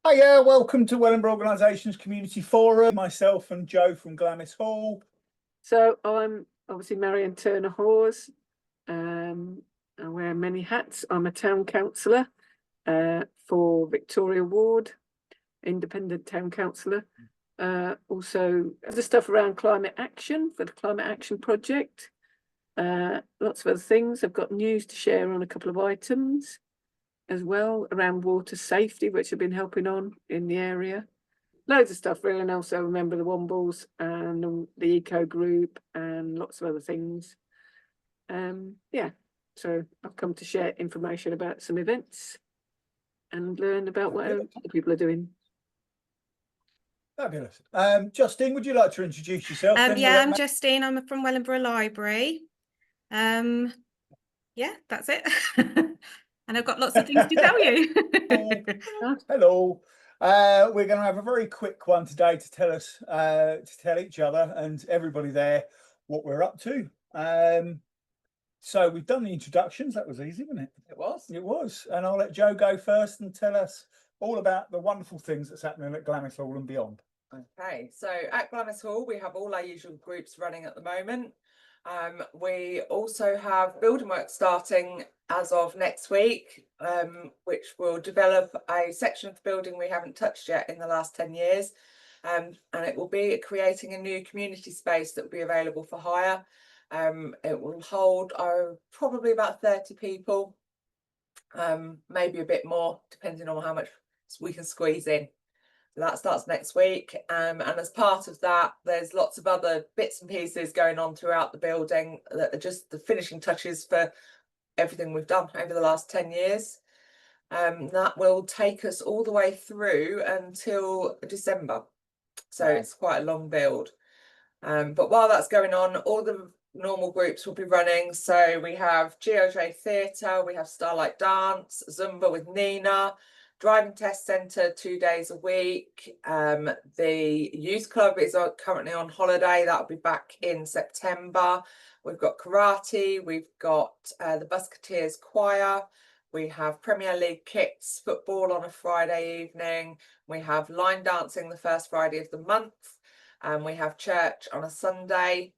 Hiya, welcome to Wellingborough Organisations Community Forum. Myself and Joe from Glamis Hall. So I'm obviously Marion Turner-Hawes. I wear many hats. I'm a town councillor for Victoria Ward, independent town councillor. Also the stuff around climate action for the Climate Action Project. Lots of other things. I've got news to share on a couple of items as well around water safety, which I've been helping on in the area. Loads of stuff really, and also remember the Wombles and the eco group and lots of other things. Yeah, so I've come to share information about some events and learn about what other people are doing. Fabulous. Justine, would you like to introduce yourself? Yeah, I'm Justine. I'm from Wellingborough Library. Yeah, that's it. And I've got lots of things to tell you. Hello. We're going to have a very quick one today to tell each other and everybody there what we're up to. So we've done the introductions. That was easy, wasn't it? It was. It was. And I'll let Joe go first and tell us all about the wonderful things that's happening at Glamis Hall and beyond. Okay, so at Glamis Hall, we have all our usual groups running at the moment. We also have building work starting as of next week, which will develop a section of the building we haven't touched yet in the last 10 years. And it will be creating a new community space that will be available for hire. It will hold probably about 30 people, maybe a bit more, depending on how much we can squeeze in. So that starts next week. And as part of that, there's lots of other bits and pieces going on throughout the building that are just the finishing touches for everything we've done over the last 10 years. That will take us all the way through until December. So it's quite a long build. But while that's going on, all the normal groups will be running. So we have GOJ Theatre, we have Starlight Dance, Zumba with Nina, Driving Test Centre 2 days a week. The youth club is currently on holiday. That'll be back in September. We've got karate. We've got the Musketeers Choir. We have Premier League kits, football on a Friday evening. We have line dancing the first Friday of the month. And we have church on a Sunday.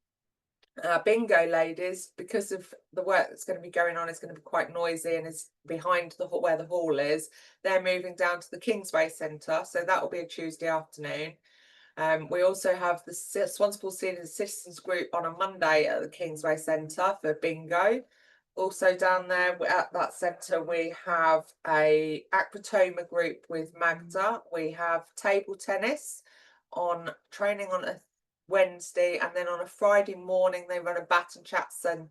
Bingo ladies, because of the work that's going to be going on, is going to be quite noisy and is behind the where the hall is. They're moving down to the Kingsway Centre, so that will be a Tuesday afternoon. We also have the Swanspool Senior Citizens Group on a Monday at the Kingsway Centre for bingo. Also down there at that centre we have a Aquatoma group with Magda. We have table tennis on training on a Wednesday, and then on a Friday morning they run a bat and chat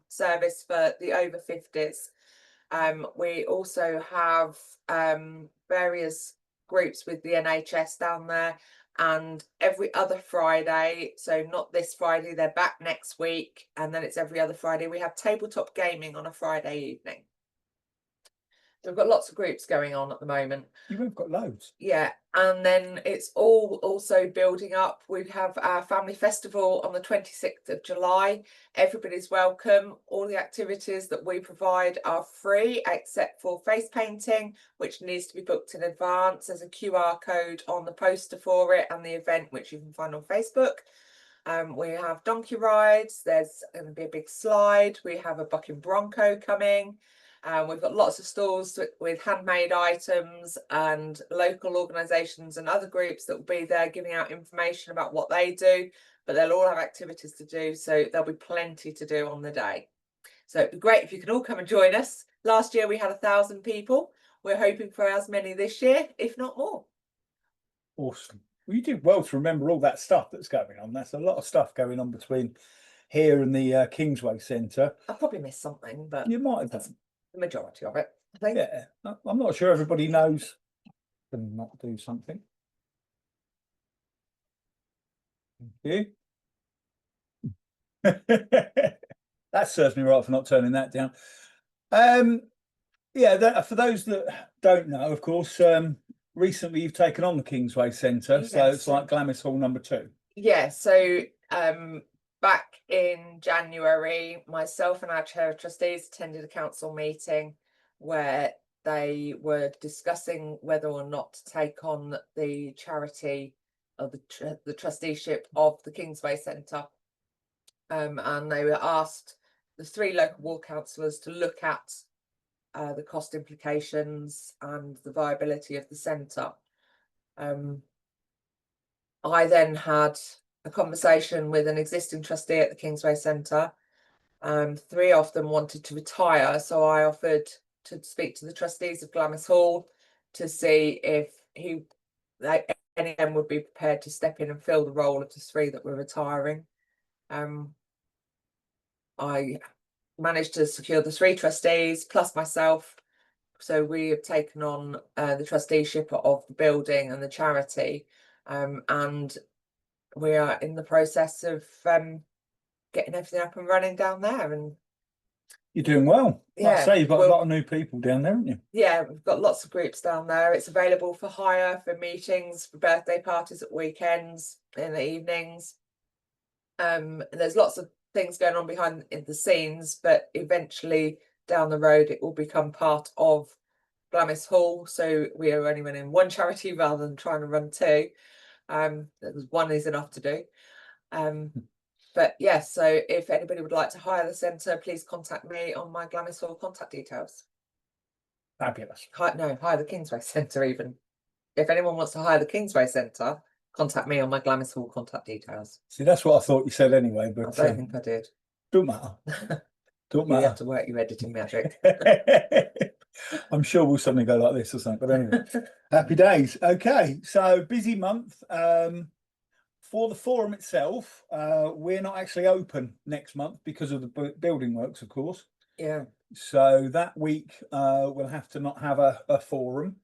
service for the over 50s. We also have various groups with the NHS down there, and every other Friday, so not this Friday, they're back next week, and then it's every other Friday, we have tabletop gaming on a Friday evening. So we've got lots of groups going on at the moment. You've got loads. Yeah, and then it's all also building up. We have our family festival on the 26th of July. Everybody's welcome. All the activities that we provide are free except for face painting, which needs to be booked in advance. There's a QR code on the poster for it and the event, which you can find on Facebook. We have donkey rides. There's going to be a big slide. We have a bucking bronco coming. We've got lots of stalls with handmade items and local organisations and other groups that will be there giving out information about what they do, but they'll all have activities to do, so there'll be plenty to do on the day. So it'd be great if you could all come and join us. Last year we had 1,000 people. We're hoping for as many this year, if not more. Awesome. Well, you did well to remember all that stuff that's going on. That's a lot of stuff going on between here and the Kingsway Centre. I probably missed something, but you might have done. The majority of it, I think. Yeah, I'm not sure everybody knows. Can not do something. Thank you. That serves me right for not turning that down. Yeah, for those that don't know, of course, recently you've taken on the Kingsway Centre, yes. So it's like Glamis Hall number 2. Yeah, so back in January, myself and our chair of trustees attended a council meeting where they were discussing whether or not to take on the charity or the trusteeship of the Kingsway Centre. And they were asked, the 3 local ward councillors, to look at the cost implications and the viability of the centre. I then had a conversation with an existing trustee at the Kingsway Centre. 3 of them wanted to retire, so I offered to speak to the trustees of Glamis Hall to see if any of them would be prepared to step in and fill the role of the 3 that were retiring. I managed to secure the 3 trustees plus myself, so we have taken on the trusteeship of the building and the charity, and we are in the process of getting everything up and running down there. And you're doing well. Like I say, you've got a well, lot of new people down there, haven't you? Yeah, we've got lots of groups down there. It's available for hire, for meetings, for birthday parties at weekends, in the evenings. And there's lots of things going on behind the scenes, but eventually down the road it will become part of Glamis Hall. So we are only running 1 charity rather than trying to run 2. 1 is enough to do. But yes, so if anybody would like to hire the centre, please contact me on my Glamis Hall contact details. Fabulous. Hire the Kingsway Centre even. If anyone wants to hire the Kingsway Centre, contact me on my Glamis Hall contact details. See, that's what I thought you said anyway, but I don't think I did. Don't matter. Don't You matter. have to work your editing magic. I'm sure we'll suddenly go like this or something, but anyway. Happy days. Okay, so busy month. For the forum itself, we're not actually open next month because of the building works, of course. Yeah. So that week we'll have to not have a forum.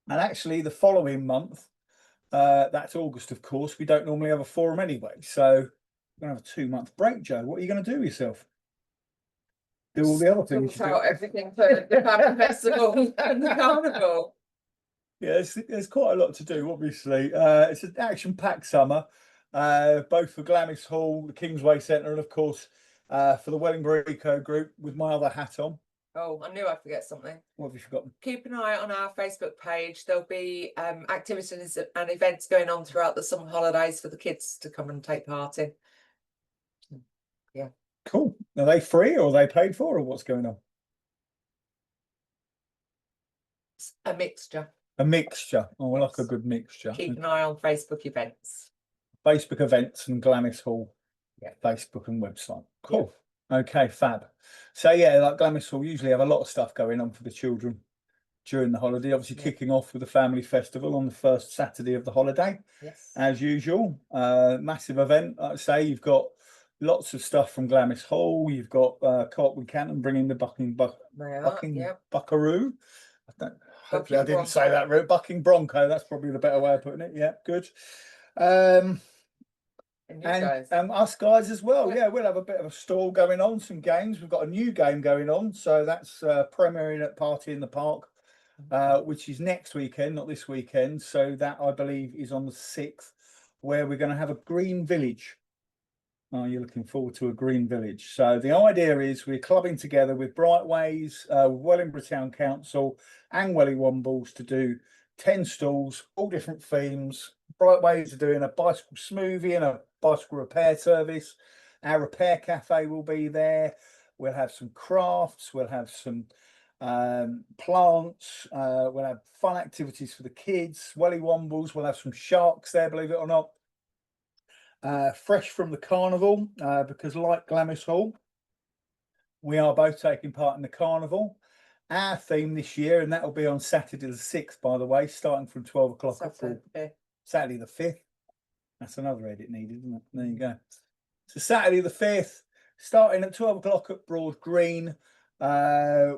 And actually the following month, that's August, of course, we don't normally have a forum anyway. So we're going to have a 2-month break, Joe. What are you going to do yourself? Do all the other things. Sort out everything for the Family Festival and the Carnival. Yeah, there's quite a lot to do, obviously. It's an action-packed summer, both for Glamis Hall, the Kingsway Centre, and of course for the Wellingborough Eco Group with my other hat on. Oh, I knew I'd forget something. What have you forgotten? Keep an eye on our Facebook page. There'll be activities and events going on throughout the summer holidays for the kids to come and take part in. Yeah. Cool. Are they free or are they paid for, or what's going on? It's a mixture. A mixture. Oh, I like a Yes. good mixture. Keep an eye on Facebook events. Facebook events and Glamis Hall. Yeah. Facebook and website. Cool. Okay, fab. So yeah, like Glamis Hall usually have a lot of stuff going on for the children during the holiday. Obviously, kicking off with the family festival on the first Saturday of the holiday. Yes. As usual. Massive event. Like I say, you've got lots of stuff from Glamis Hall. You've got Co-op with Canton bringing the Buckaroo. Hopefully I didn't say that right. Bucking Bronco, that's probably the better way of putting it. Yeah, good. And us guys as well. Yeah, we'll have a bit of a stall going on, some games. We've got a new game going on, so that's premiering at Party in the Park, which is next weekend, not this weekend. So that, I believe, is on the 6th, where we're going to have a green village. Oh, you're looking forward to a green village. So the idea is we're clubbing together with Brightways, Wellingborough Town Council and Welly Wombles to do 10 stalls, all different themes. Brightways are doing a bicycle smoothie and a bicycle repair service. Our repair cafe will be there. We'll have some crafts. We'll have some plants. We'll have fun activities for the kids. Welly Wombles, we'll have some sharks there, believe it or not. Fresh from the carnival, because like Glamis Hall, we are both taking part in the carnival. Our theme this year, and that will be on Saturday the 6th, by the way, starting from 12 o'clock. Saturday the 5th. That's another edit needed, isn't it? There you go. So Saturday the 5th, starting at 12 o'clock at Broad Green. Our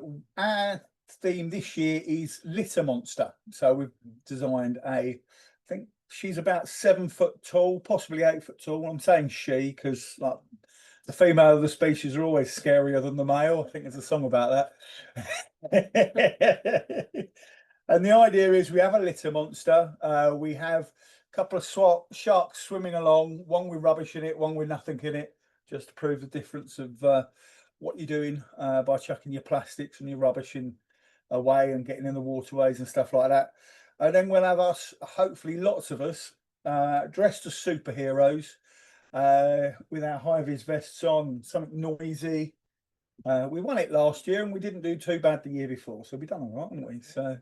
theme this year is Litter Monster. So we've designed I think she's about 7 foot tall, possibly 8 foot tall. I'm saying she because like the female of the species are always scarier than the male. I think there's a song about that. And the idea is we have a litter monster. We have a couple of sharks swimming along, one with rubbish in it, one with nothing in it, just to prove the difference of what you're doing by chucking your plastics and your rubbish in away and getting in the waterways and stuff like that. And then we'll have us, hopefully lots of us, dressed as superheroes, with our high-vis vests on, something noisy. We won it last year and we didn't do too bad the year before, so we've done all right, haven't we? So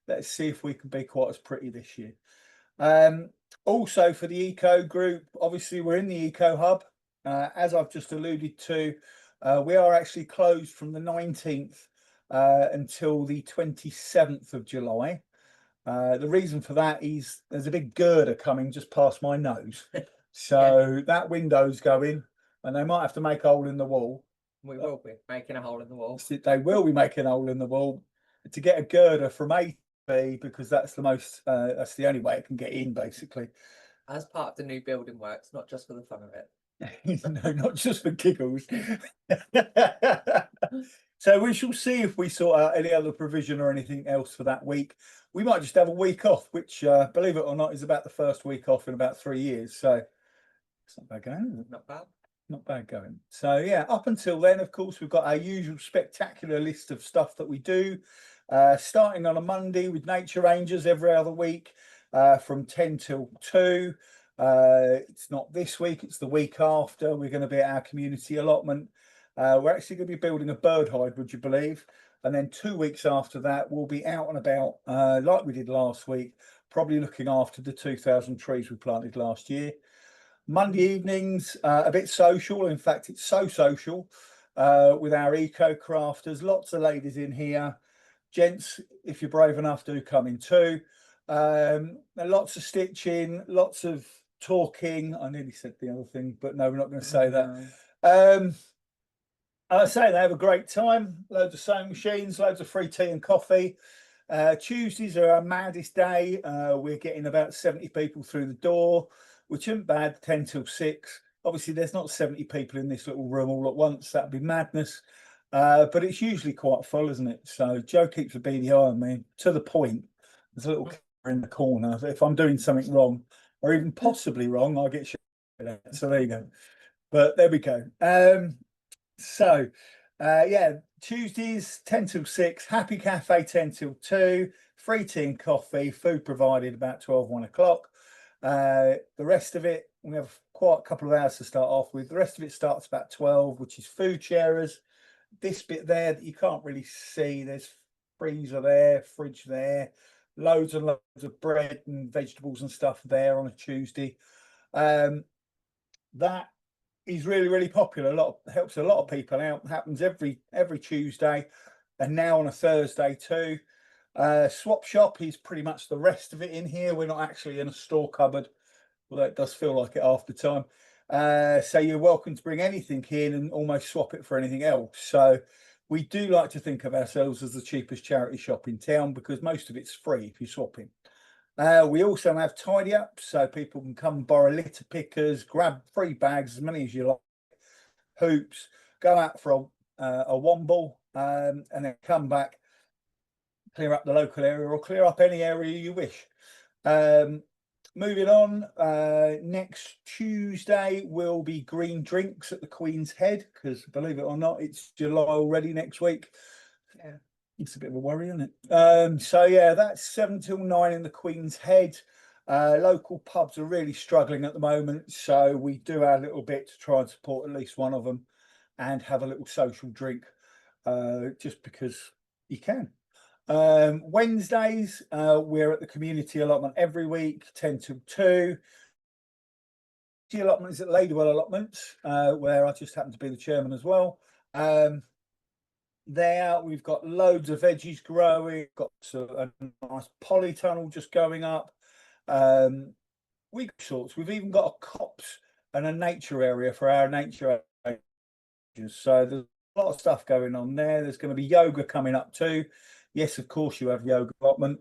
let's see if we can be quite as pretty this year. Also for the eco group, obviously we're in the eco hub. As I've just alluded to, we are actually closed from the 19th until the 27th of July. The reason for that is there's a big girder coming just past my nose. So that window's going and they might have to make a hole in the wall. We will be making a hole in the wall. They will be making a hole in the wall to get a girder from A to B, because that's the most, that's the only way it can get in, basically. As part of the new building works, not just for the fun of it. No, not just for giggles. So we shall see if we sort out any other provision or anything else for that week. We might just have a week off, which, believe it or not, is about the first week off in about 3 years. So it's not bad going, is it? Not bad. Not bad going. So yeah, up until then, of course, we've got our usual spectacular list of stuff that we do. Starting on a Monday with Nature Rangers every other week, from 10 till 2. It's not this week, it's the week after. We're going to be at our community allotment. We're actually going to be building a bird hide, would you believe? And then 2 weeks after that, we'll be out and about, like we did last week, probably looking after the 2,000 trees we planted last year. Monday evenings, a bit social. In fact, it's so social with our eco crafters. Lots of ladies in here. Gents, if you're brave enough, do come in too. Lots of stitching, lots of talking. I nearly said the other thing, but no, we're not going to say that. I say they have a great time. Loads of sewing machines, loads of free tea and coffee. Tuesdays are our maddest day. We're getting about 70 people through the door, which isn't bad, 10 till 6. Obviously, there's not 70 people in this little room all at once. That'd be madness. But it's usually quite full, isn't it? So Joe keeps a beady eye on me, to the point. There's a little camera in the corner. If I'm doing something wrong, or even possibly wrong, I get shit at. So there you go. But there we go. Yeah, Tuesdays 10 till 6, Happy Cafe 10 till 2, free tea and coffee, food provided about 1 o'clock. The rest of it, we have quite a couple of hours to start off with. The rest of it starts about 12, which is food sharers. This bit there that you can't really see, there's freezer there, fridge there, loads and loads of bread and vegetables and stuff there on a Tuesday. That is really, really popular. Helps a lot of people out. Happens every Tuesday, and now on a Thursday too. Swap shop is pretty much the rest of it in here. We're not actually in a store cupboard, although it does feel like it half the time. So you're welcome to bring anything in and almost swap it for anything else. So we do like to think of ourselves as the cheapest charity shop in town, because most of it's free if you're swapping. We also have tidy up, so people can come borrow litter pickers, grab free bags, as many as you like, hoops, go out for a womble, and then come back, clear up the local area or clear up any area you wish. Moving on, next Tuesday will be green drinks at the Queen's Head, because believe it or not, it's July already next week. Yeah, it's a bit of a worry, isn't it? So yeah, that's 7 till 9 in the Queen's Head. Local pubs are really struggling at the moment, so we do our little bit to try and support at least one of them and have a little social drink, just because you can. Wednesdays, we're at the community allotment every week, 10 till 2. The allotment is at Ladywell Allotments, where I just happen to be the chairman as well. There we've got loads of veggies growing, got a nice polytunnel just going up. We've even got a copse and a nature area for our nature rangers. So there's a lot of stuff going on there. There's going to be yoga coming up too. Yes, of course you have yoga allotment.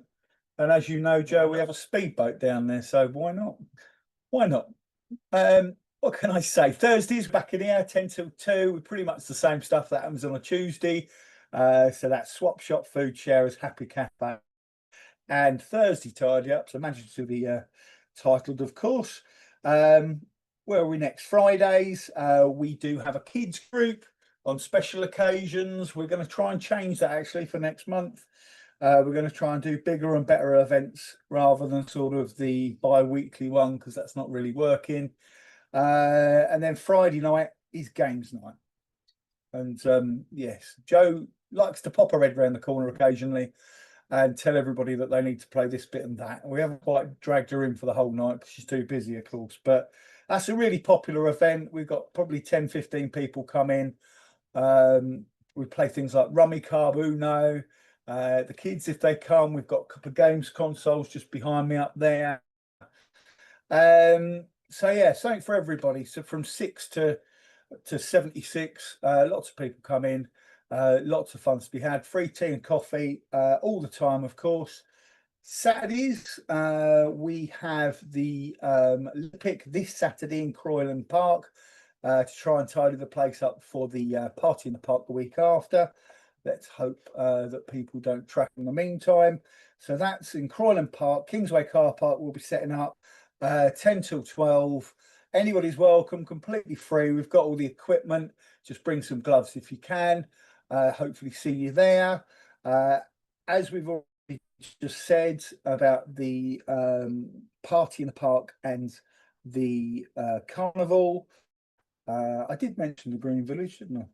And as you know, Joe, we have a speedboat down there. So why not? Why not? What can I say? Thursdays back in here, 10 till 2. We're pretty much the same stuff that happens on a Tuesday. So that's swap shop, food sharers, happy cafe, and Thursday tidy up. So managed to be titled, of course. Where are we next? Fridays. We do have a kids group on special occasions, we're going to try and change that actually for next month. We're going to try and do bigger and better events rather than sort of the bi-weekly one, because that's not really working. And then Friday night is games night. And yes, Joe likes to pop her head around the corner occasionally and tell everybody that they need to play this bit and that. And we haven't quite dragged her in for the whole night because she's too busy, of course. But that's a really popular event. We've got probably 10, 15 people come in. We play things like Rummy Card, Uno. The kids, if they come, we've got a couple of games consoles just behind me up there. So yeah, something for everybody. So from 6 to 76, lots of people come in, lots of fun to be had. Free tea and coffee all the time, of course. Saturdays, we have the pick this Saturday in Croyland Park to try and tidy the place up for the party in the park the week after. Let's hope that people don't track in the meantime. So that's in Croyland Park. Kingsway Car Park will be setting up 10 till 12. Anybody's welcome, completely free. We've got all the equipment. Just bring some gloves if you can. Hopefully see you there. As we've already just said about the party in the park and the carnival, I did mention the Green Village, didn't I?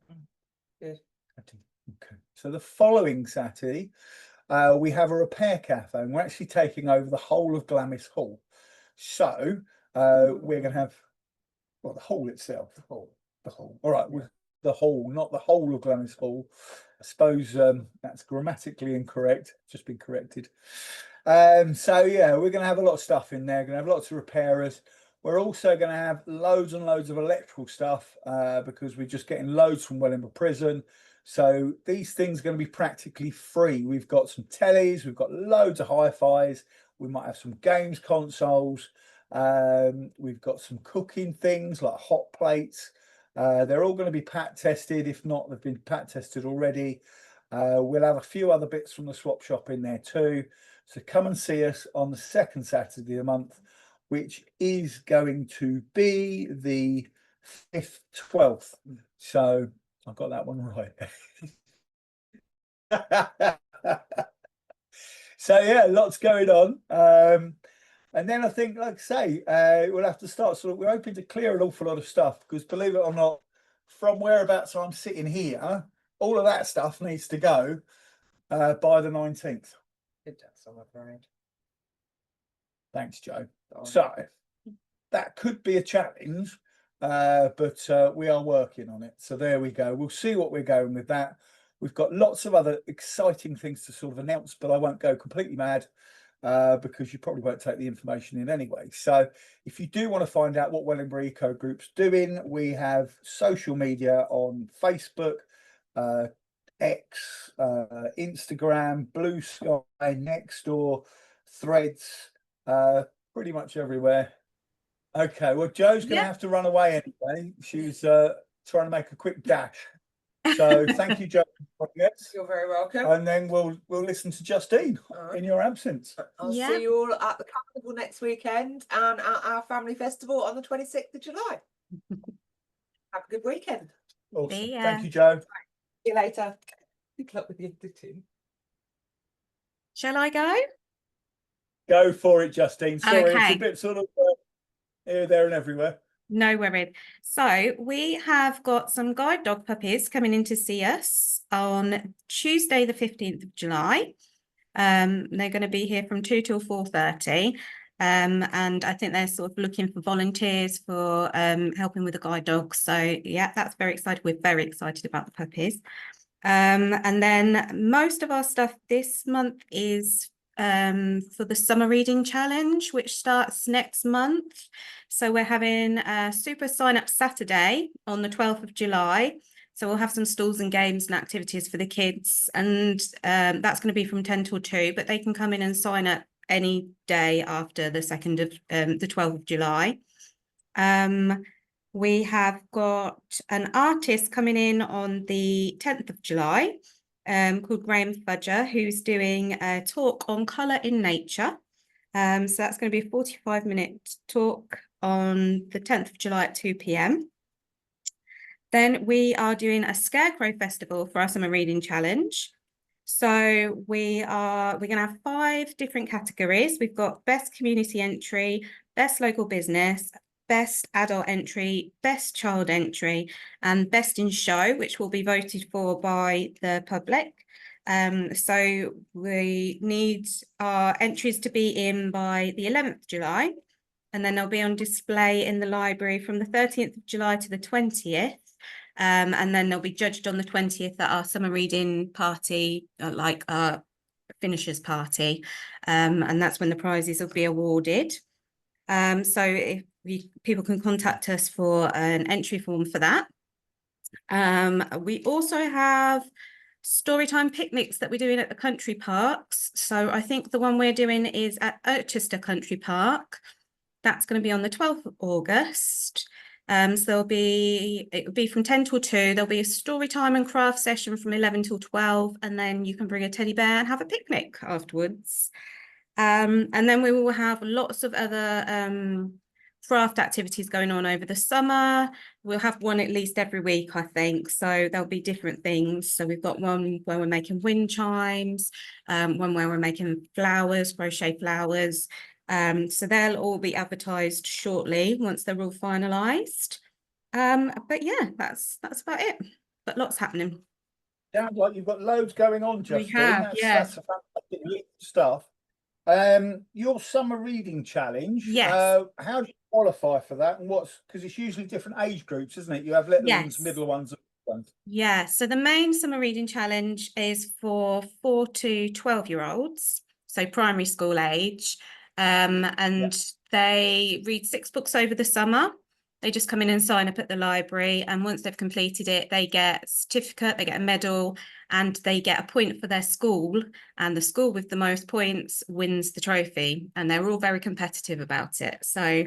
Good. I did. Okay. So the following Saturday, we have a repair cafe, and we're actually taking over the whole of Glamis Hall. So we're going to have, well, the hall itself, the hall. All right, with the hall, not the whole of Glamis Hall. I suppose that's grammatically incorrect. Just been corrected. So yeah, we're going to have a lot of stuff in there. Going to have lots of repairers. We're also going to have loads and loads of electrical stuff because we're just getting loads from Wellingborough Prison. So these things are going to be practically free. We've got some tellies, we've got loads of hi-fis, we might have some games consoles, we've got some cooking things like hot plates. They're all going to be pat tested. If not, they've been pat tested already. We'll have a few other bits from the swap shop in there too. So come and see us on the second Saturday of the month, which is going to be the 5th, 12th. So I've got that one right. So yeah, lots going on. And then I think, like I say, we'll have to start we're hoping to clear an awful lot of stuff because, believe it or not, from whereabouts I'm sitting here, all of that stuff needs to go by the 19th. I'm afraid. Thanks, Joe. So that could be a challenge, but we are working on it. So there we go. We'll see what we're going with that. We've got lots of other exciting things to sort of announce, but I won't go completely mad because you probably won't take the information in anyway. So if you do want to find out what Wellingborough Eco Group's doing, we have social media on Facebook, X, Instagram, Blue Sky, Nextdoor, Threads, pretty much everywhere. Okay, well, Joe's going to have to run away anyway. She's trying to make a quick dash. So thank you, Joe. You're very welcome. And then we'll listen to Justine in your absence. I'll see you all at the carnival next weekend and at our family festival on the 26th of July. Have a good weekend. Awesome. Thank you, Joe. See you later. Good luck with the editing. Shall I go? Go for it, Justine. Sorry, Okay. it's a bit sort of here, there, and everywhere. No worries. So we have got some guide dog puppies coming in to see us on Tuesday, the 15th of July. They're going to be here from 2 till 4:30. And I think they're sort of looking for volunteers for helping with the guide dogs. So yeah, that's very exciting. We're very excited about the puppies. And then most of our stuff this month is for the summer reading challenge, which starts next month. So we're having a super sign up Saturday on the 12th of July. So we'll have some stalls and games and activities for the kids, and that's going to be from 10 till 2, but they can come in and sign up any day after the 2nd of the 12th of July. We have got an artist coming in on the 10th of July called Graham Fudger, who's doing a talk on colour in nature. So that's going to be a 45-minute talk on the 10th of July at 2 p.m. Then we are doing a Scarecrow Festival for our Summer Reading Challenge. So we're going to have 5 different categories. We've got Best Community Entry, Best Local Business, Best Adult Entry, Best Child Entry, and Best in Show, which will be voted for by the public. So we need our entries to be in by the 11th of July, and then they'll be on display in the library from the 13th of July to the 20th. And then they'll be judged on the 20th at our summer reading party, like our finishers party. And that's when the prizes will be awarded. So if people can contact us for an entry form for that. We also have storytime picnics that we're doing at the country parks. So I think the one we're doing is at Urchester Country Park. That's going to be on the 12th of August. So it will be from 10 till 2. There'll be a story time and craft session from 11 till 12, and then you can bring a teddy bear and have a picnic afterwards. And then we will have lots of other craft activities going on over the summer. We'll have one at least every week, I think. So there'll be different things. So we've got one where we're making wind chimes, one where we're making flowers, crochet flowers. So they'll all be advertised shortly once they're all finalised. But yeah, that's about it. But lots happening. Sounds like you've got loads going on, Justine. We have, That's a fantastic list of stuff. Your summer reading challenge. Yes. How do you qualify for that? And because it's usually different age groups, isn't it? You have little ones, middle ones, and big ones. Yeah. So the main summer reading challenge is for 4 to 12-year-olds, so primary school age. And they read 6 books over the summer. They just come in and sign up at the library, and once they've completed it, they get a certificate, they get a medal, and they get a point for their school, and the school with the most points wins the trophy, and they're all very competitive about it. So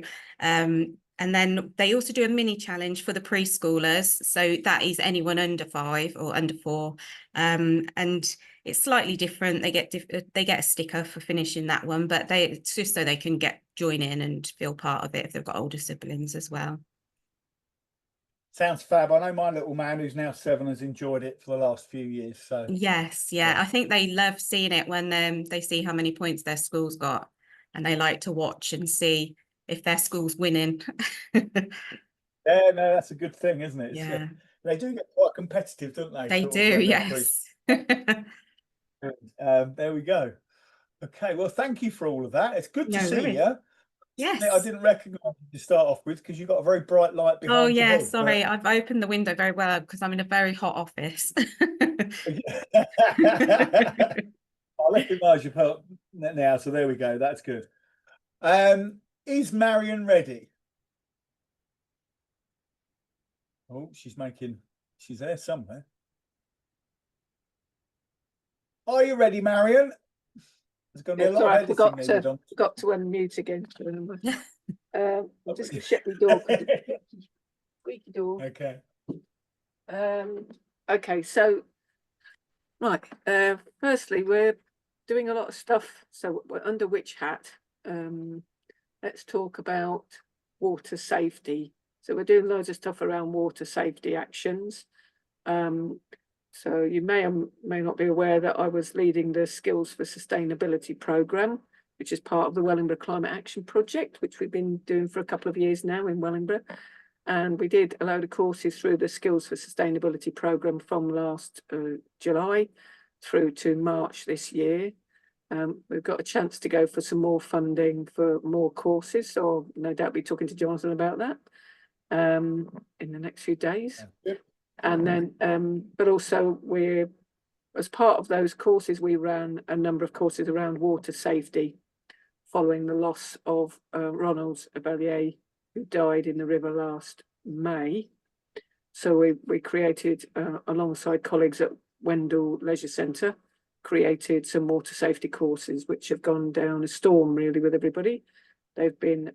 and then they also do a mini challenge for the preschoolers, so that is anyone under 5 or under 4, and it's slightly different. They get a sticker for finishing that one, but it's just so they can join in and feel part of it if they've got older siblings as well. Sounds fab. I know my little man, who's now 7, has enjoyed it for the last few years. So yes, yeah. I think they love seeing it when they see how many points their school's got, and they like to watch and see if their school's winning. Yeah, no, that's a good thing, isn't it? Yeah. They do get quite competitive, don't they? They do, yes. There we go. Okay, well, thank you for all of that. It's good to see you. Yes. I didn't recognise you to start off with because you've got a very bright light behind you. Oh, yeah, sorry. I've opened the window very well because I'm in a very hot office. I recognise you now, so there we go. That's good. Is Marion ready? Oh, she's there somewhere. Are you ready, Marion? There's going to be a lot of editing needed on. Forgot to unmute again. Just shut the door. Squeaky door. Okay. Okay, so right. Firstly, we're doing a lot of stuff. So we're under which hat? Let's talk about water safety. So we're doing loads of stuff around water safety actions. So you may or may not be aware that I was leading the Skills for Sustainability programme, which is part of the Wellingborough Climate Action Project, which we've been doing for a couple of years now in Wellingborough. And we did a load of courses through the Skills for Sustainability programme from last July through to March this year. We've got a chance to go for some more funding for more courses, so I'll no doubt be talking to Jonathan about that in the next few days. And then, but also as part of those courses, we ran a number of courses around water safety following the loss of Ronald Abelier, who died in the river last May. So we created, alongside colleagues at Wendell Leisure Centre, created some water safety courses, which have gone down a storm really with everybody. They've been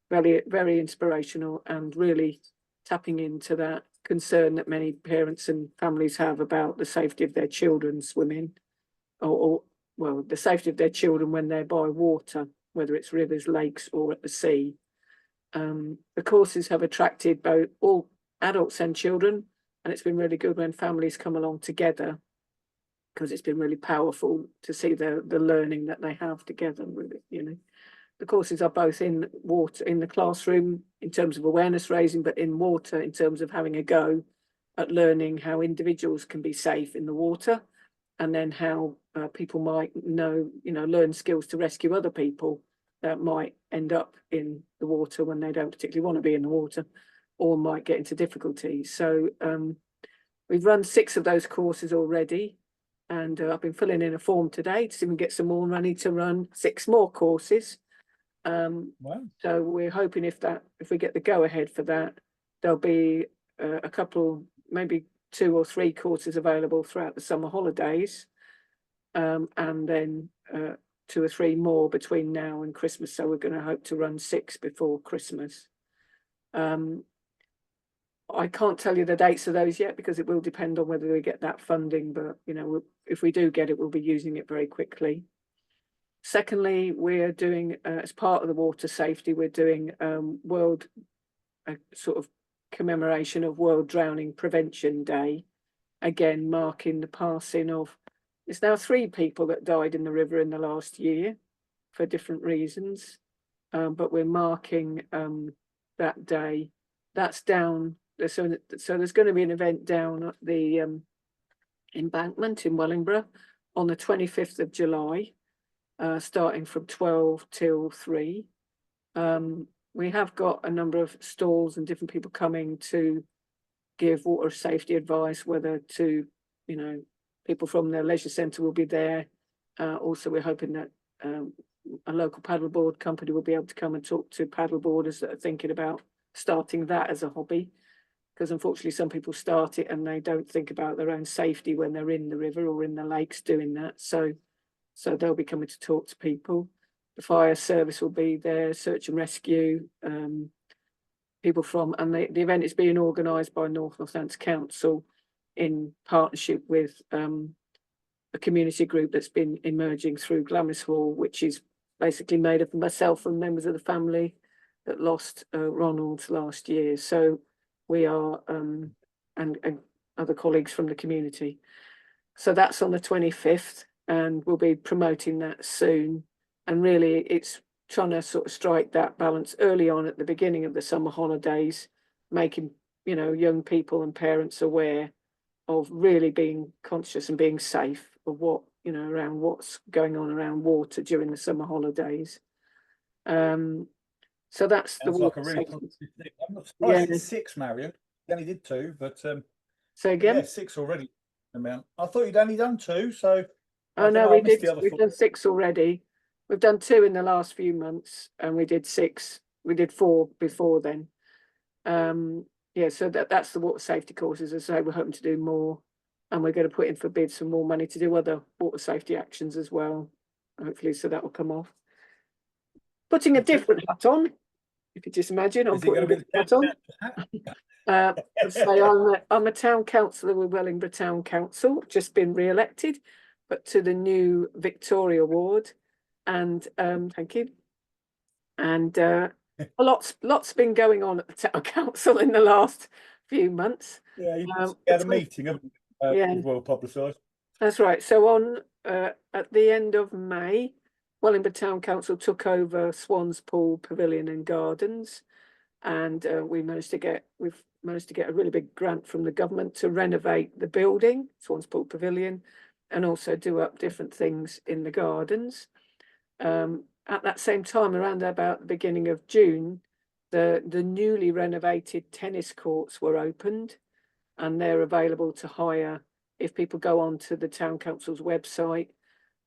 very, very inspirational and really tapping into that concern that many parents and families have about the safety of their children swimming, or the safety of their children when they're by water, whether it's rivers, lakes, or at the sea. The courses have attracted both all adults and children, and it's been really good when families come along together, because it's been really powerful to see the learning that they have together with it, you know. The courses are both in water, in the classroom in terms of awareness raising, but in water in terms of having a go at learning how individuals can be safe in the water, and then how people might learn skills to rescue other people that might end up in the water when they don't particularly want to be in the water, or might get into difficulties. So we've run 6 of those courses already, and I've been filling in a form today to see if we can get some more money to run 6 more courses. Wow. So we're hoping if we get the go ahead for that, there'll be a couple, maybe 2 or 3 courses available throughout the summer holidays, and then 2 or 3 more between now and Christmas. So we're going to hope to run 6 before Christmas. I can't tell you the dates of those yet, because it will depend on whether we get that funding, but you know, if we do get it, we'll be using it very quickly. Secondly, we're doing, as part of the water safety, we're doing a sort of commemoration of World Drowning Prevention Day, again marking the passing of, it's now 3 people that died in the river in the last year for different reasons, but we're marking that day. That's down, so there's going to be an event down at the embankment in Wellingborough on the 25th of July. Starting from 12 till 3. We have got a number of stalls and different people coming to give water safety advice, whether to, you know, people from the leisure centre will be there. Also, we're hoping that a local paddleboard company will be able to come and talk to paddleboarders that are thinking about starting that as a hobby, because unfortunately some people start it and they don't think about their own safety when they're in the river or in the lakes doing that. So they'll be coming to talk to people. The fire service will be there, search and rescue, people from, and the event is being organised by North Northampton Council in partnership with a community group that's been emerging through Glamis Hall, which is basically made up of myself and members of the family that lost Ronald last year. So we are, and other colleagues from the community. So that's on the 25th. And we'll be promoting that soon. And really, it's trying to sort of strike that balance early on at the beginning of the summer holidays, making, you know, young people and parents aware of really being conscious and being safe of what, you know, around what's going on around water during the summer holidays. So that's the like a really positive thing. I'm not surprised it's 6, Marion. You only did 2, but so again, yeah, 6 already. Amount. I thought you'd only done 2, so. Oh no, we did. We've done 6 already. We've done 2 in the last few months, and we did 6. We did 4 before then. Yeah, so that's the water safety courses. As I say, we're hoping to do more, and we're going to put in for bids some more money to do other water safety actions as well. Hopefully, so that will come off. Putting a different hat on, if you just imagine, I'm putting a different hat on. So I'm a town councillor with Wellingborough Town Council, just been re-elected, but to the new Victoria Ward, and thank you. And a lot's been going on at the town council in the last few months. Yeah, you had a meeting, haven't you? Yeah, well publicised. That's right. So on at the end of May, Wellingborough Town Council took over Swans Pool Pavilion and Gardens, and we've managed to get a really big grant from the government to renovate the building, Swans Pool Pavilion, and also do up different things in the gardens. At that same time, around about the beginning of June, the newly renovated tennis courts were opened, and they're available to hire. If people go on to the Town Council's website,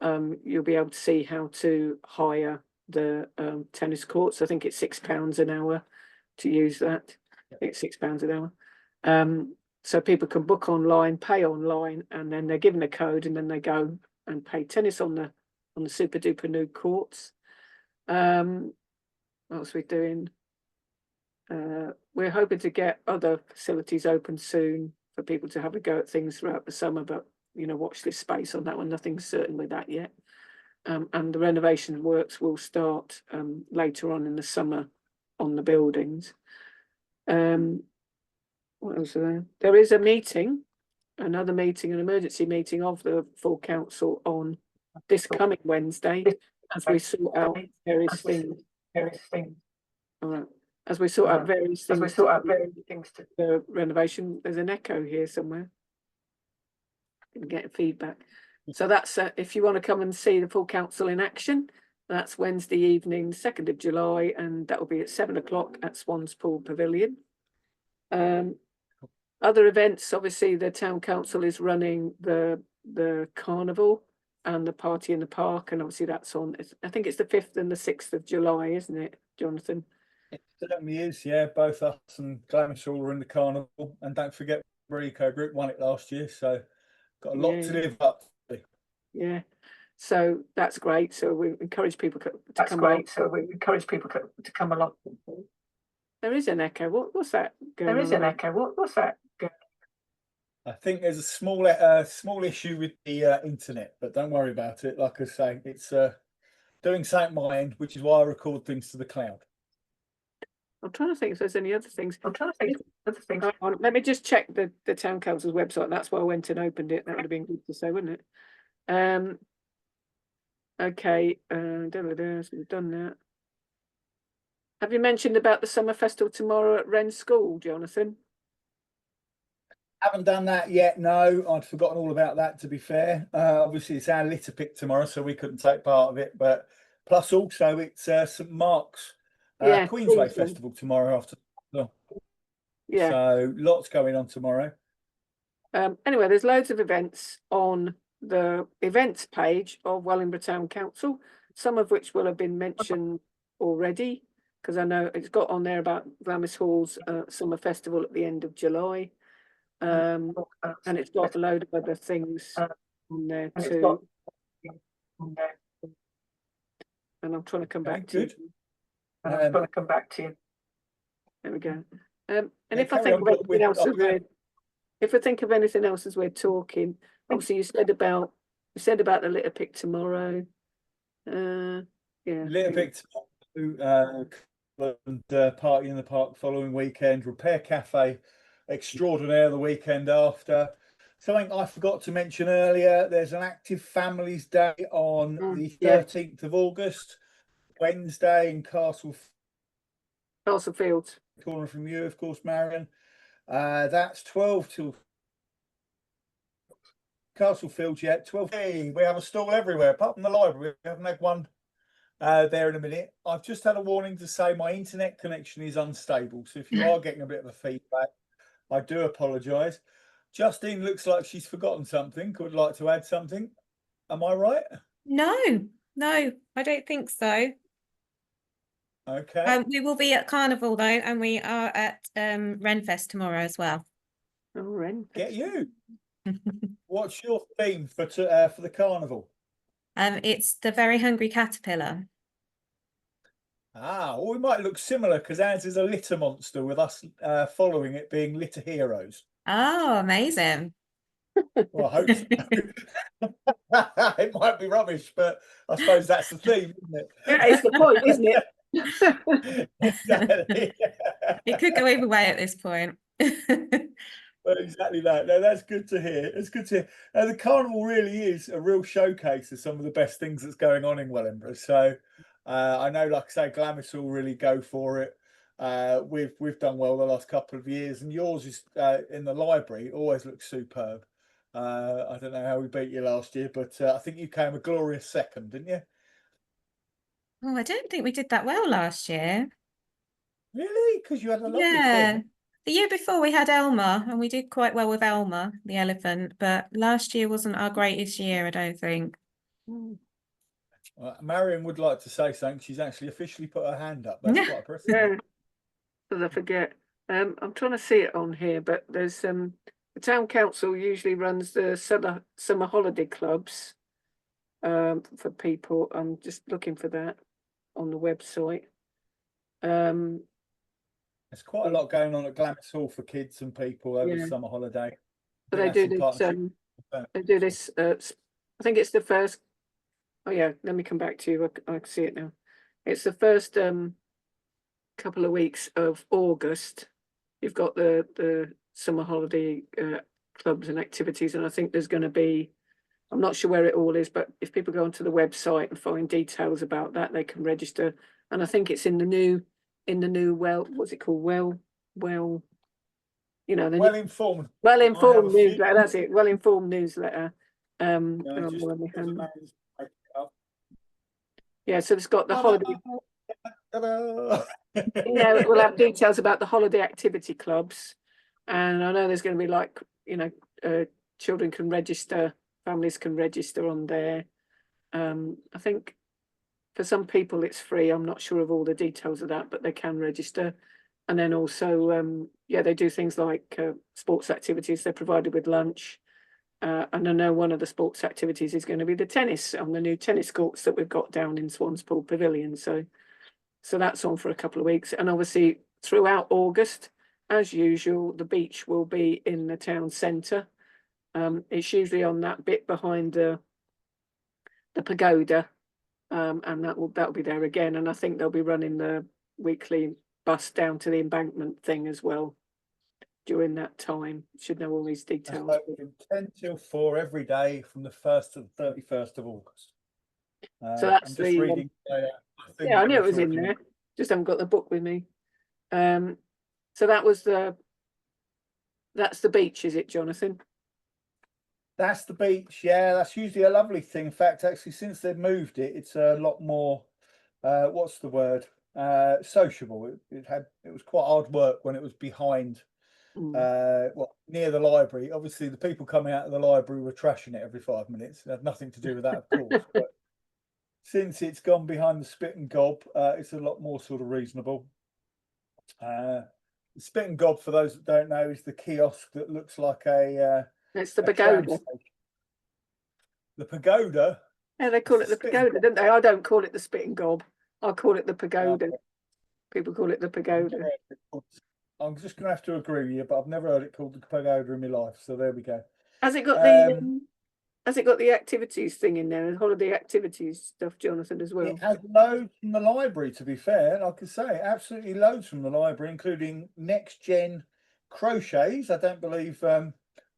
you'll be able to see how to hire the tennis courts. I think it's £6 an hour to use that. I think it's £6 an hour. So people can book online, pay online, and then they're given a code, and then they go and play tennis on the super duper new courts. What else are we doing? We're hoping to get other facilities open soon for people to have a go at things throughout the summer, but you know, watch this space on that one. Nothing's certain with that yet. And the renovation works will start later on in the summer on the buildings. What else are there? There is a meeting, another meeting, an emergency meeting of the full council on this coming Wednesday as we sort out various things. All right. As we sort out various things. To the renovation. There's an echo here somewhere. Get feedback. So that's if you want to come and see the full council in action, that's Wednesday evening, 2nd of July, and that will be at 7 o'clock at Swans Pool Pavilion. Other events, obviously the town council is running the carnival and the party in the park, and obviously that's on, I think it's the 5th and the 6th of July, isn't it, Jonathan? It certainly is, yeah. Both us and Glamishall are in the carnival, and don't forget Rico Group won it last year, so got a lot to live up to. Yeah, so that's great. So we encourage people to come along. There is an echo. What's that going on? There is an echo. What's that? I think there's a small issue with the internet, but don't worry about it. Like I say, it's doing something my end, which is why I record things to the cloud. I'm trying to think if there's any other things. Let me just check the town council's website. That's why I went and opened it. That would have been good to say, wouldn't it? Okay. So we've done that. Have you mentioned about the summer festival tomorrow at Wren School, Jonathan? Haven't done that yet. No, I'd forgotten all about that, to be fair. Obviously it's our litter pick tomorrow, so we couldn't take part of it, but plus also it's St Mark's Queensway Festival tomorrow after. Yeah, so lots going on tomorrow. Anyway, there's loads of events on the events page of Wellingborough Town Council, some of which will have been mentioned already, because I know it's got on there about Glamis Hall's summer festival at the end of July. And it's got a load of other things on there too. And I'm trying to come back to you. I'm trying to come back to you. There we go. And if I think of anything else as we're talking, obviously you said about the litter pick tomorrow. Yeah. Litter pick tomorrow, and party in the park following weekend, repair cafe extraordinaire the weekend after. Something I forgot to mention earlier, there's an active families day on the 13th of August, Wednesday in Castlefield, corner from you, of course, Marion. That's 12 till Castlefield, yeah, 12. Hey, we have a stall everywhere apart from the library. We haven't had one there in a minute. I've just had a warning to say my internet connection is unstable, so if you are getting a bit of a feedback, I do apologise. Justine looks like she's forgotten something. Would like to add something. Am I right? No, I don't think so. Okay. We will be at Carnival though, and we are at Renfest tomorrow as well. Oh, Renfest. Get you. What's your theme for the carnival? It's the Very Hungry Caterpillar. Ah, well, we might look similar because ours is a litter monster with us following it being litter heroes. Oh, amazing. Well, I hope so. It might be rubbish, but I suppose that's the theme, isn't it? Yeah, it's the point, isn't it? Exactly. It could go either way at this point. Well, exactly that. No, that's good to hear. It's good to hear. The carnival really is a real showcase of some of the best things that's going on in Wellingborough. So I know, like I say, Glamis will really go for it. We've done well the last couple of years, and yours is in the library always looks superb. I don't know how we beat you last year, but I think you came a glorious second, didn't you? Oh, I don't think we did that well last year. Really? Because you had a lovely thing. The year before we had Elma, and we did quite well with Elma, the elephant, but last year wasn't our greatest year, I don't think. Marion would like to say something. She's actually officially put her hand up. That's quite impressive. Yeah, because I forget. I'm trying to see it on here, but there's the town council usually runs the summer holiday clubs for people. I'm just looking for that on the website. There's quite a lot going on at Glamis Hall for kids and people over the summer holiday. But they do this. I think it's the first. Oh yeah, let me come back to you. I can see it now. It's the first couple of weeks of August. You've got the summer holiday clubs and activities, and I think there's going to be, I'm not sure where it all is, but if people go onto the website and find details about that, they can register. And I think it's in the new what's it called? You know, the Well-informed. well-informed newsletter. That's it. Well-informed newsletter. Yeah, so it's got the holiday. Yeah, we'll have details about the holiday activity clubs, and I know there's going to be, like, you know, children can register, families can register on there. I think for some people it's free. I'm not sure of all the details of that, but they can register. And then also, yeah, they do things like sports activities. They're provided with lunch. And I know one of the sports activities is going to be the tennis on the new tennis courts that we've got down in Swanspool Pavilion. So that's on for a couple of weeks. And obviously throughout August, as usual, the beach will be in the town centre. It's usually on that bit behind the pagoda, and that'll be there again. And I think they'll be running the weekly bus down to the embankment thing as well during that time. Should know all these details. 10 till 4 every day from the 1st to the 31st of August. So that's I'm just reading. Yeah, I knew it was in there. Just haven't got the book with me. So that's the beach, is it, Jonathan? That's the beach. Yeah, that's usually a lovely thing. In fact, actually, since they've moved it, it's a lot more. What's the word? Sociable. It was quite hard work when it was behind. Near the library. Obviously, the people coming out of the library were trashing it every 5 minutes. It had nothing to do with that, of course. But since it's gone behind the spit and gob, it's a lot more sort of reasonable. The spit and gob, for those that don't know, is the kiosk that looks like it's the pagoda. The pagoda. Yeah, they call it the pagoda, don't they? I don't call it the spit and gob. I call it the pagoda. People call it the pagoda. I'm just going to have to agree with you, but I've never heard it called the pagoda in my life. So there we go. Has it got the activities thing in there, and holiday activities stuff, Jonathan, as well? It has loads from the library, to be fair. Like I say, absolutely loads from the library, including next gen crochets. I don't believe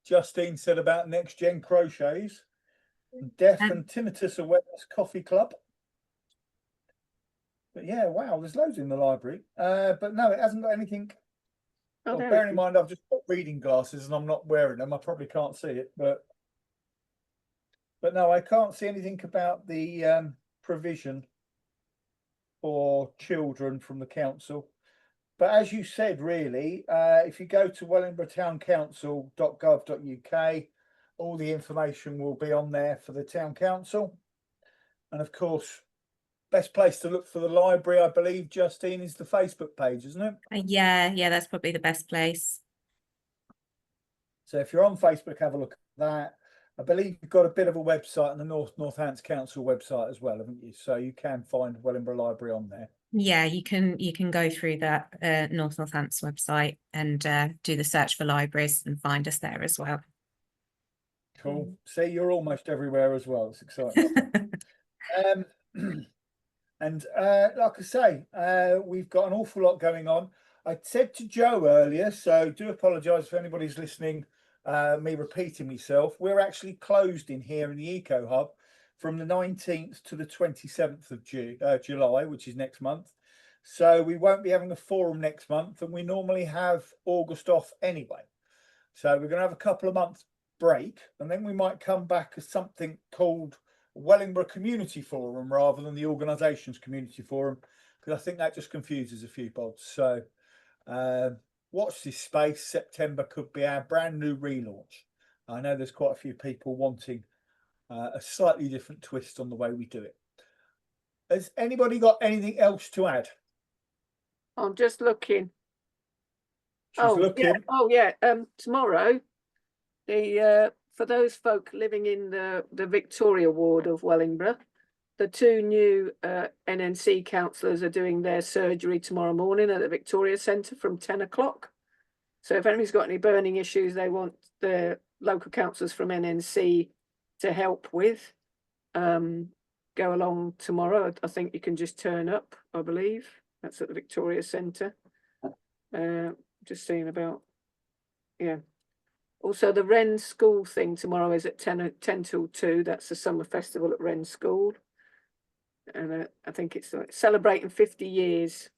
Justine said about next gen crochets. Deaf and tinnitus awareness coffee club. But yeah, wow, there's loads in the library. But no, it hasn't got anything. Well, bearing in mind, I've just got reading glasses and I'm not wearing them. I probably can't see it, but no, I can't see anything about the provision for children from the council. But as you said, really, if you go to wellingboroughtowncouncil.gov.uk, all the information will be on there for the town council. And of course, best place to look for the library, I believe, Justine, is the Facebook page, isn't it? Yeah, that's probably the best place. So if you're on Facebook, have a look at that. I believe you've got a bit of a website on the Northants Council website as well, haven't you? So you can find Wellingborough Library on there. Yeah, you can go through that Northants website and do the search for libraries and find us there as well. Cool. See, you're almost everywhere as well. It's exciting. And like I say, we've got an awful lot going on. I said to Joe earlier, so do apologise if anybody's listening, me repeating myself. We're actually closed in here in the Eco Hub from the 19th to the 27th of July, which is next month. So we won't be having a forum next month, and we normally have August off anyway. So we're going to have a couple of months break, and then we might come back as something called Wellingborough Community Forum rather than the organisation's Community Forum, because I think that just confuses a few pods. So watch this space. September could be our brand new relaunch. I know there's quite a few people wanting a slightly different twist on the way we do it. Has anybody got anything else to add? I'm just looking. She's looking. Yeah. Tomorrow, for those folk living in the Victoria ward of Wellingborough, the 2 new NNC councillors are doing their surgery tomorrow morning at the Victoria Centre from 10 o'clock. So if anybody's got any burning issues they want the local councillors from NNC to help with, go along tomorrow. I think you can just turn up, I believe. That's at the Victoria Centre. Just seeing about Yeah. Also, the Wren School thing tomorrow is at 10 till 2. That's the summer festival at Wren School. And I think it's like celebrating 50 years.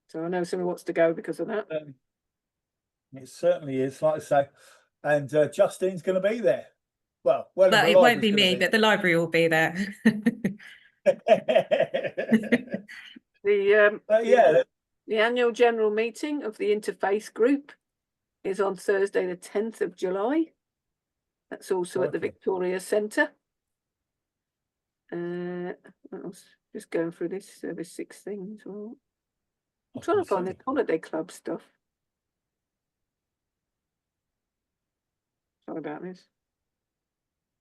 So I know someone wants to go because of that. It certainly is, like I say. And Justine's going to be there. Well, But Wellingborough it won't be Library's me, but the library will be there. yeah. The annual general meeting of the interfaith group is on Thursday, the 10th of July. That's also at the Victoria Centre. What else? Just going through this service 6 things. Well, I'm trying to find the holiday club stuff. Sorry about this.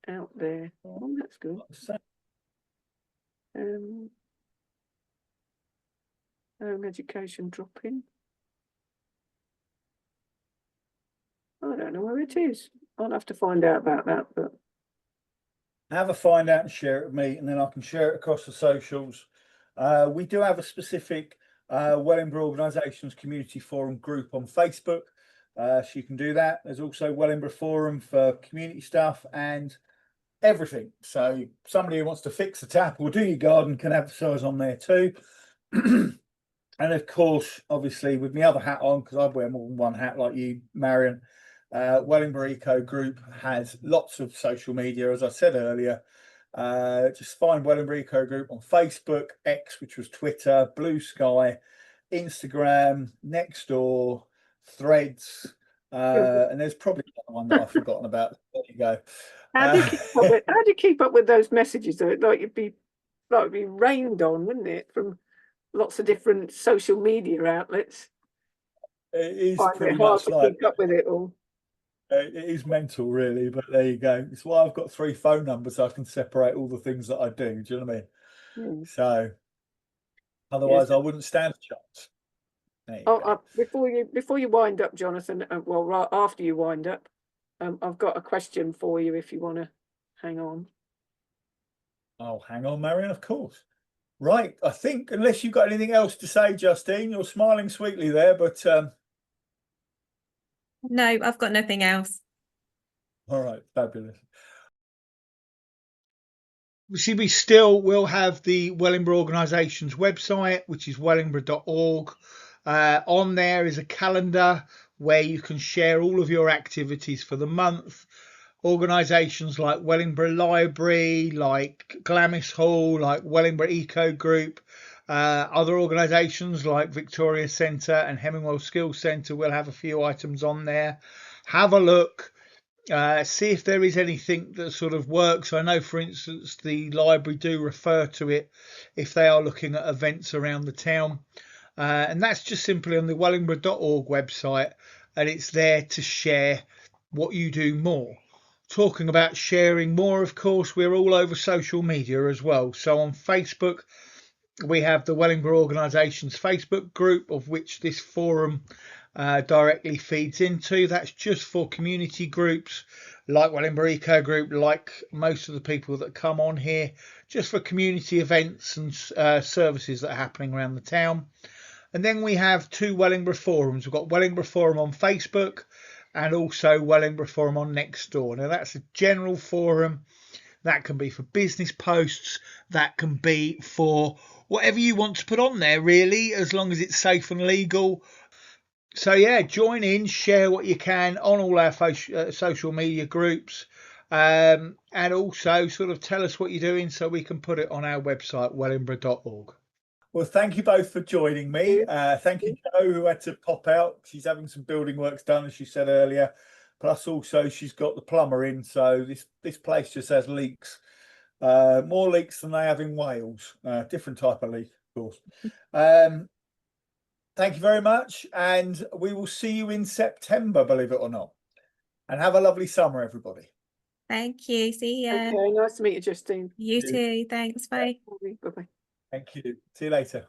Out there. Oh, that's good. Home education drop-in. I don't know where it is. I'll have to find out about that, but have a find out and share it with me, and then I can share it across the socials. We do have a specific Wellingborough Organisations Community Forum group on Facebook, so you can do that. There's also Wellingborough Forum for community stuff and everything. So somebody who wants to fix a tap or do your garden can advertise on there too. And of course, obviously, with my other hat on, because I wear more than one hat like you, Marion, Wellingborough Eco Group has lots of social media, as I said earlier. Just find Wellingborough Eco Group on Facebook, X, which was Twitter, Blue Sky, Instagram, Nextdoor, Threads, and there's probably one that I've forgotten about. There you go. How do you keep up with those messages? Like it'd be rained on, wouldn't it, from lots of different social media outlets? It is pretty hard much to like keep up with it all. It is mental, really, but there you go. It's why I've got 3 phone numbers so I can separate all the things that I do. Do you know what I mean? So otherwise, I wouldn't stand a chance. Before you wind up, Jonathan, well, right after you wind up, I've got a question for you if you want to hang on. Oh, hang on, Marion, of course. Right, I think, unless you've got anything else to say, Justine, you're smiling sweetly there, but no, I've got nothing else. All right, fabulous. See, we still will have the Wellingborough Organisations website, which is wellingborough.org. On there is a calendar where you can share all of your activities for the month. Organisations like Wellingborough Library, like Glamis Hall, like Wellingborough Eco Group, other organisations like Victoria Centre and Hemingwell Skills Centre will have a few items on there. Have a look. See if there is anything that sort of works. I know, for instance, the library do refer to it if they are looking at events around the town. And that's just simply on the wellingborough.org website, and it's there to share what you do more. Talking about sharing more, of course, we're all over social media as well. So on Facebook, we have the Wellingborough Organisations Facebook group, of which this forum directly feeds into. That's just for community groups like Wellingborough Eco Group, like most of the people that come on here, just for community events and services that are happening around the town. And then we have 2 Wellingborough forums. We've got Wellingborough Forum on Facebook and also Wellingborough Forum on Nextdoor. Now that's a general forum. That can be for business posts. That can be for whatever you want to put on there, really, as long as it's safe and legal. So yeah, join in, share what you can on all our social media groups, and also sort of tell us what you're doing so we can put it on our website, wellingborough.org. Well, thank you both for joining me. Thank you, Jo, who had to pop out. She's having some building works done, as she said earlier. Plus, also, she's got the plumber in, so this place just has leaks. More leaks than they have in Wales. Different type of leak, of course. Thank you very much, and we will see you in September, believe it or not. And have a lovely summer, everybody. Thank you. See ya. Okay, nice to meet you, Justine. You too. Thanks. Bye. Bye-bye. Thank you. See you later.